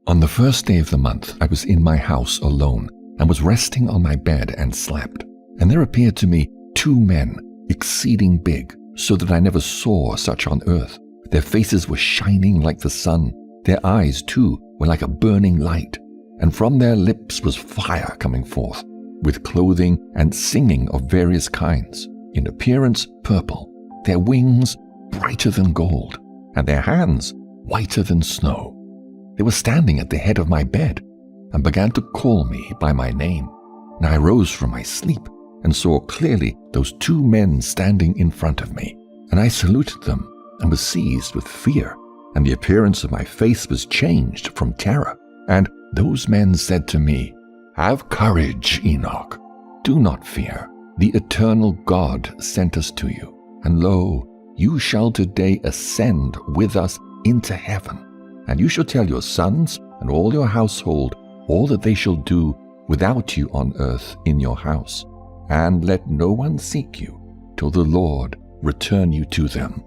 On the first day of the month, I was in my house alone and was resting on my bed and slept. And there appeared to me 2 men, exceeding big, so that I never saw such on earth. Their faces were shining like the sun. Their eyes, too, were like a burning light. And from their lips was fire coming forth, with clothing and singing of various kinds, in appearance purple, their wings brighter than gold, and their hands whiter than snow. They were standing at the head of my bed and began to call me by my name. And I rose from my sleep and saw clearly those 2 men standing in front of me. And I saluted them and was seized with fear, and the appearance of my face was changed from terror. And those men said to me, "Have courage, Enoch. Do not fear. The eternal God sent us to you. And lo, you shall today ascend with us into heaven. And you shall tell your sons and all your household all that they shall do without you on earth in your house. And let no one seek you till the Lord return you to them."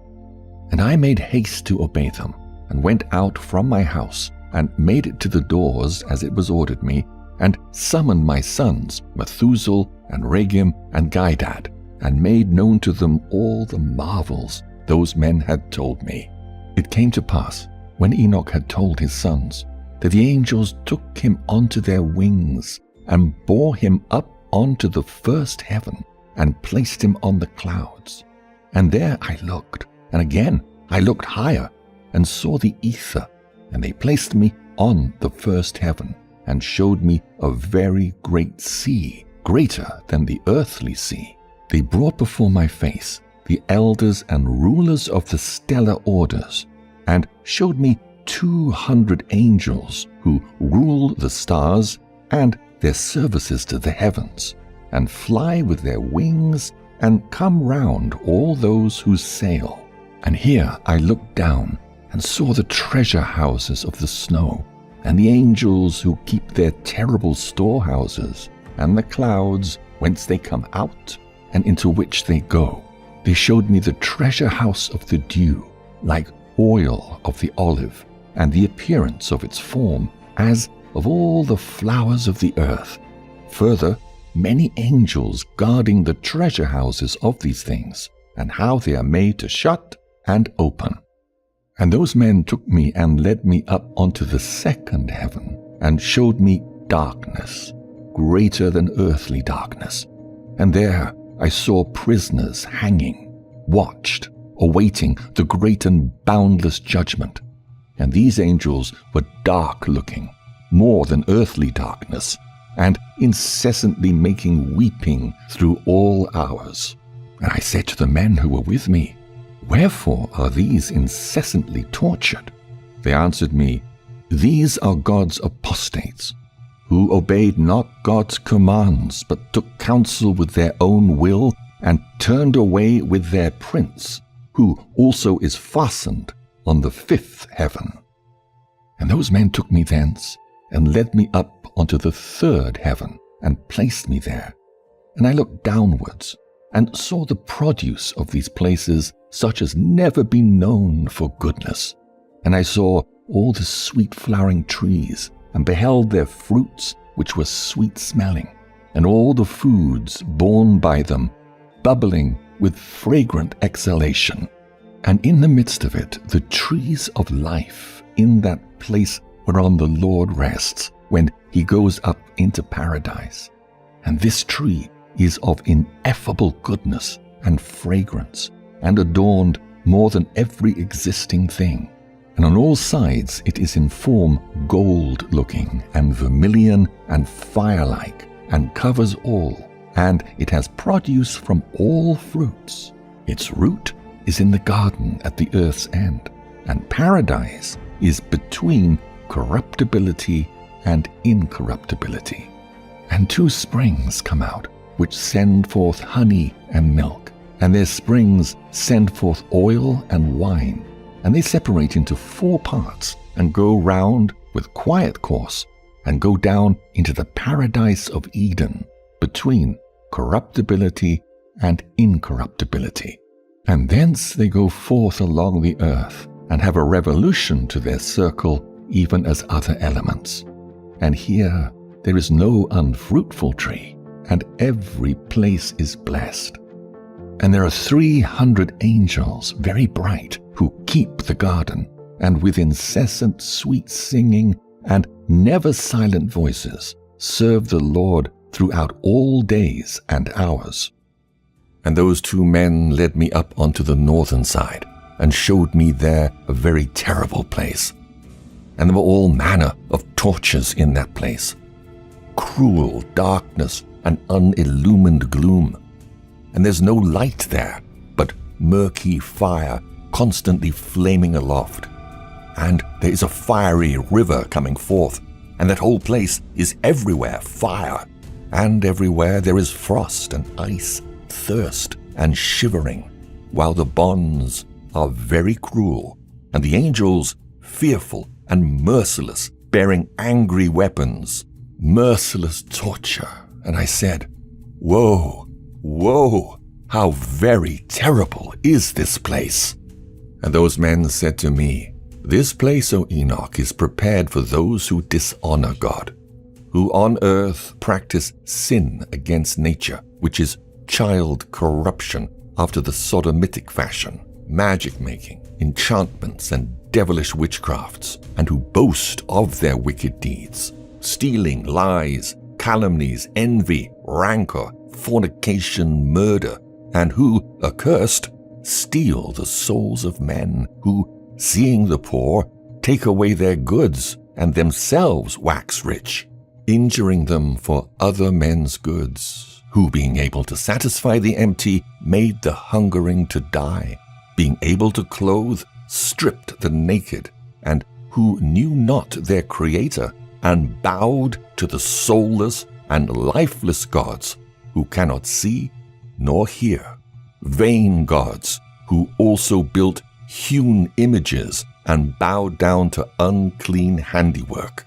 And I made haste to obey them, and went out from my house, and made it to the doors as it was ordered me, and summoned my sons, Methuselah and Regem and Gaidad, and made known to them all the marvels those men had told me. It came to pass, when Enoch had told his sons, that the angels took him onto their wings, and bore him up onto the first heaven, and placed him on the clouds. And there I looked, and again I looked higher, and saw the ether, and they placed me on the first heaven, and showed me a very great sea, greater than the earthly sea. They brought before my face the elders and rulers of the stellar orders, and showed me 200 angels who rule the stars and their services to the heavens, and fly with their wings, and come round all those who sail. And here I looked down, and saw the treasure houses of the snow, and the angels who keep their terrible storehouses, and the clouds whence they come out, and into which they go. They showed me the treasure house of the dew, like oil of the olive, and the appearance of its form as of all the flowers of the earth. Further, many angels guarding the treasure houses of these things, and how they are made to shut and open. And those men took me and led me up onto the second heaven, and showed me darkness, greater than earthly darkness. And there I saw prisoners hanging, watched, awaiting the great and boundless judgment. And these angels were dark-looking, more than earthly darkness, and incessantly making weeping through all hours. And I said to the men who were with me, "Wherefore are these incessantly tortured?" They answered me, "These are God's apostates, who obeyed not God's commands, but took counsel with their own will, and turned away with their prince, who also is fastened on the 5th heaven." And those men took me thence, and led me up onto the 3rd heaven, and placed me there. And I looked downwards, and saw the produce of these places, such as never been known for goodness. And I saw all the sweet-flowering trees, and beheld their fruits, which were sweet-smelling, and all the foods borne by them, bubbling with fragrant exhalation. And in the midst of it, the trees of life, in that place whereon the Lord rests, when he goes up into paradise. And this tree is of ineffable goodness and fragrance, and adorned more than every existing thing. And on all sides it is in form gold-looking, and vermilion, and fire-like, and covers all, and it has produce from all fruits. Its root is in the garden at the earth's end, and paradise is between corruptibility and incorruptibility. And 2 springs come out, which send forth honey and milk, and their springs send forth oil and wine, and they separate into 4 parts, and go round with quiet course, and go down into the paradise of Eden, between corruptibility and incorruptibility. And thence they go forth along the earth, and have a revolution to their circle even as other elements. And here there is no unfruitful tree, and every place is blessed. And there are 300 angels, very bright, who keep the garden, and with incessant sweet singing and never silent voices serve the Lord throughout all days and hours. And those 2 men led me up onto the northern side, and showed me there a very terrible place. And there were all manner of tortures in that place, cruel darkness and unillumined gloom. And there's no light there, but murky fire constantly flaming aloft. And there is a fiery river coming forth, and that whole place is everywhere fire, and everywhere there is frost and ice, thirst and shivering, while the bonds are very cruel, and the angels fearful and merciless, bearing angry weapons, merciless torture. And I said, Woe, woe, how very terrible is this place. And those men said to me, This place, O Enoch, is prepared for those who dishonor God, who on earth practice sin against nature, which is child corruption after the sodomitic fashion, magic-making, enchantments, and devilish witchcrafts, and who boast of their wicked deeds, stealing, lies, calumnies, envy, rancor, fornication, murder, and who, accursed, steal the souls of men, who, seeing the poor, take away their goods, and themselves wax rich, injuring them for other men's goods, who, being able to satisfy the empty, made the hungering to die, being able to clothe, stripped the naked, and who knew not their Creator, and bowed to the soulless and lifeless gods, who cannot see nor hear, vain gods, who also built hewn images and bowed down to unclean handiwork.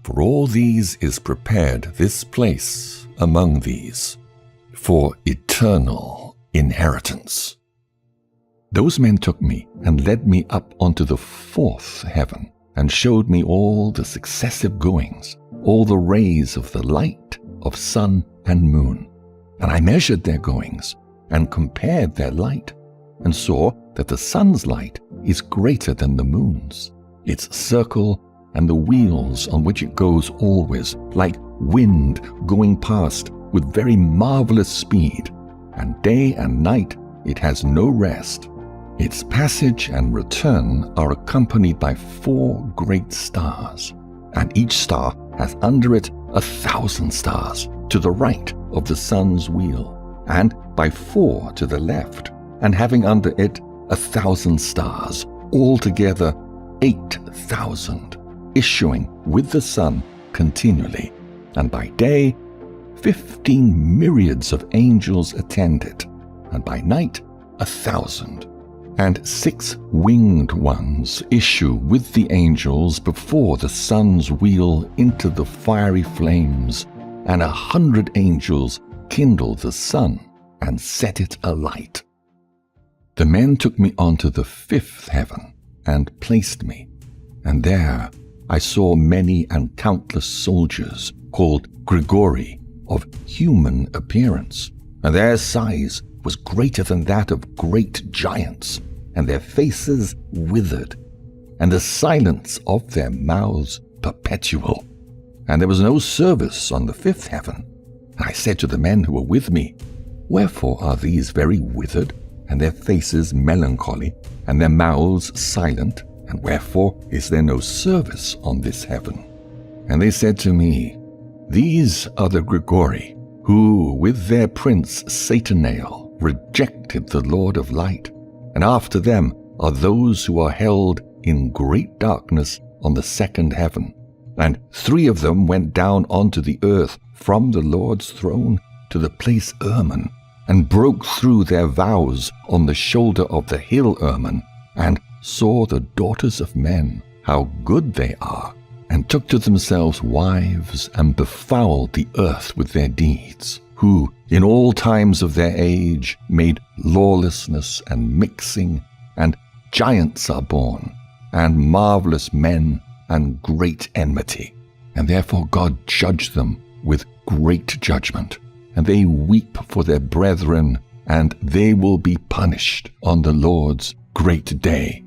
For all these is prepared this place among these, for eternal inheritance. Those men took me and led me up onto the 4th heaven, and showed me all the successive goings, all the rays of the light of sun and moon. And I measured their goings, and compared their light, and saw that the sun's light is greater than the moon's, its circle and the wheels on which it goes always, like wind going past with very marvelous speed, and day and night it has no rest. Its passage and return are accompanied by 4 great stars, and each star has under it 1,000 stars to the right of the sun's wheel, and by 4 to the left, and having under it 1,000 stars, altogether 8,000, issuing with the sun continually, and by day 15 myriads of angels attend it, and by night 1,000. And 6 winged ones issue with the angels before the sun's wheel into the fiery flames, and 100 angels kindle the sun and set it alight. The men took me onto the 5th heaven and placed me, and there I saw many and countless soldiers called Grigori, of human appearance, and their size was greater than that of great giants, and their faces withered, and the silence of their mouths perpetual. And there was no service on the 5th heaven. And I said to the men who were with me, Wherefore are these very withered, and their faces melancholy, and their mouths silent, and wherefore is there no service on this heaven? And they said to me, These are the Grigori, who with their prince Satanael rejected the Lord of light, and after them are those who are held in great darkness on the 2nd heaven. And 3 of them went down onto the earth from the Lord's throne to the place Hermon, and broke through their vows on the shoulder of the hill Hermon, and saw the daughters of men, how good they are, and took to themselves wives, and befouled the earth with their deeds, who in all times of their age made lawlessness and mixing, and giants are born, and marvelous men, and great enmity. And therefore God judged them with great judgment. And they weep for their brethren, and they will be punished on the Lord's great day.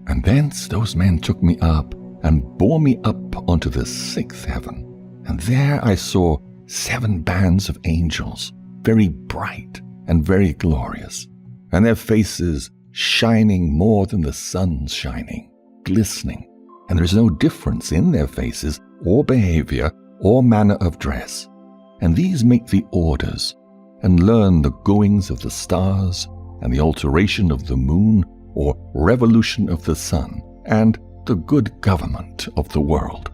And thence those men took me up, and bore me up unto the sixth heaven. And there I saw 7 bands of angels, very bright and very glorious, and their faces shining more than the sun's shining, glistening, and there is no difference in their faces, or behavior, or manner of dress. And these make the orders, and learn the goings of the stars, and the alteration of the moon, or revolution of the sun, and the good government of the world.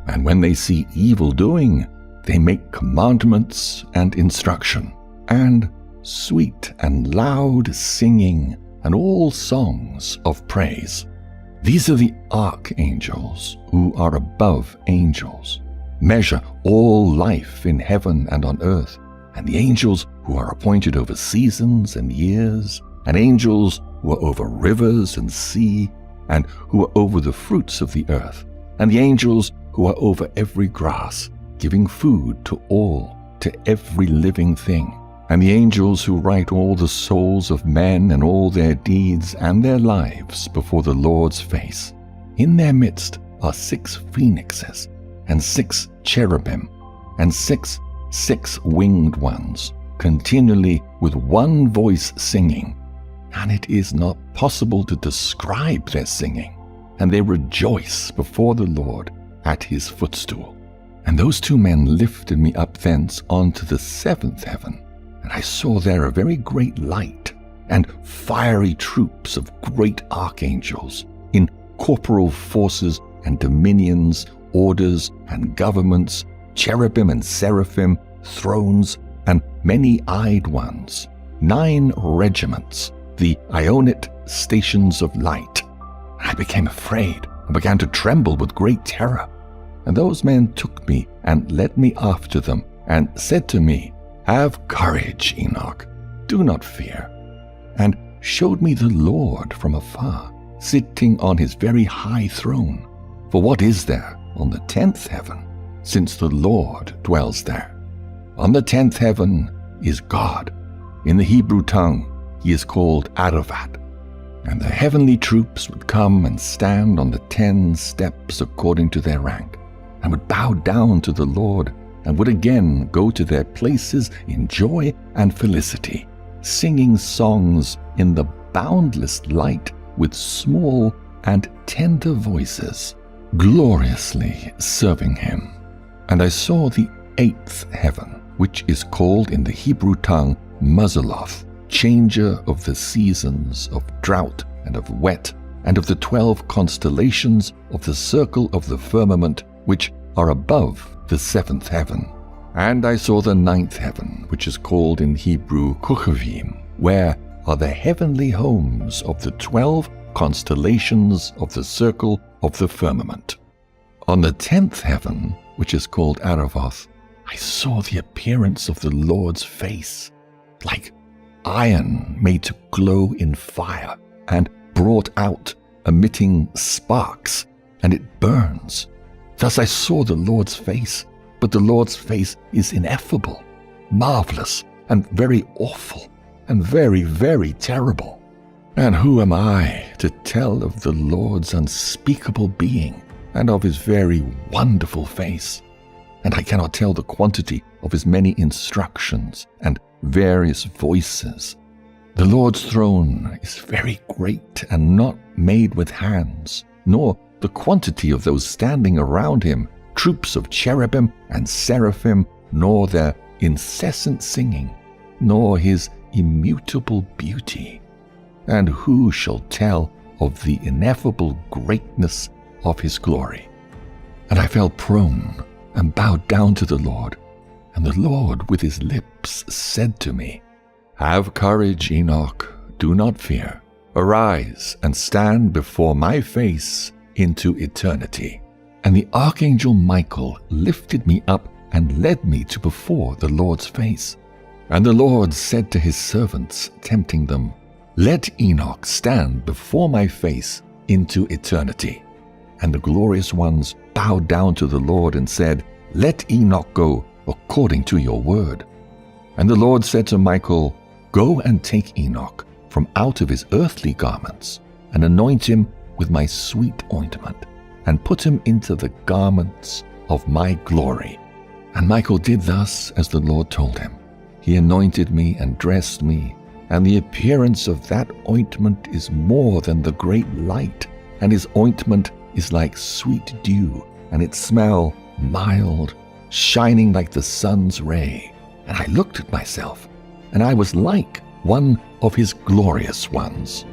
And when they see evil doing, they make commandments and instruction, and sweet and loud singing, and all songs of praise. These are the archangels who are above angels, measure all life in heaven and on earth, and the angels who are appointed over seasons and years, and angels who are over rivers and sea, and who are over the fruits of the earth, and the angels who are over every grass, giving food to all, to every living thing, and the angels who write all the souls of men and all their deeds and their lives before the Lord's face. In their midst are 6 phoenixes, and 6 cherubim, and 6 winged ones, continually with one voice singing. And it is not possible to describe their singing, and they rejoice before the Lord at his footstool. And those 2 men lifted me up thence onto the 7th heaven, and I saw there a very great light, and fiery troops of great archangels, in corporal forces and dominions, orders and governments, cherubim and seraphim, thrones, and many-eyed ones, 9 regiments, the Ionite stations of light. I became afraid, and began to tremble with great terror. And those men took me, and led me after them, and said to me, Have courage, Enoch, do not fear. And showed me the Lord from afar, sitting on his very high throne. For what is there on the 10th heaven, since the Lord dwells there? On the 10th heaven is God. In the Hebrew tongue, he is called Aravat. And the heavenly troops would come and stand on the 10 steps according to their rank, and would bow down to the Lord, and would again go to their places in joy and felicity, singing songs in the boundless light with small and tender voices, gloriously serving him. And I saw the 8th heaven, which is called in the Hebrew tongue Mazaloth, changer of the seasons of drought and of wet, and of the 12 constellations of the circle of the firmament, which are above the 7th heaven. And I saw the 9th heaven, which is called in Hebrew Kochavim, where are the heavenly homes of the 12 constellations of the circle of the firmament. On the 10th heaven, which is called Aravoth, I saw the appearance of the Lord's face, like iron made to glow in fire, and brought out, emitting sparks, and it burns. Thus I saw the Lord's face, but the Lord's face is ineffable, marvelous, and very awful, and very, very terrible. And who am I to tell of the Lord's unspeakable being, and of his very wonderful face? And I cannot tell the quantity of his many instructions and various voices. The Lord's throne is very great and not made with hands, nor the quantity of those standing around him, troops of cherubim and seraphim, nor their incessant singing, nor his immutable beauty. And who shall tell of the ineffable greatness of his glory? And I fell prone and bowed down to the Lord, and the Lord with his lips said to me, Have courage, Enoch, do not fear. Arise and stand before my face into eternity. And the archangel Michael lifted me up and led me to before the Lord's face. And the Lord said to his servants, tempting them, Let Enoch stand before my face into eternity. And the glorious ones bowed down to the Lord and said, Let Enoch go according to your word. And the Lord said to Michael, Go and take Enoch from out of his earthly garments, and anoint him with my sweet ointment, and put him into the garments of my glory. And Michael did thus as the Lord told him. He anointed me and dressed me, and the appearance of that ointment is more than the great light, and his ointment is like sweet dew, and its smell mild, shining like the sun's ray. And I looked at myself, and I was like one of his glorious ones.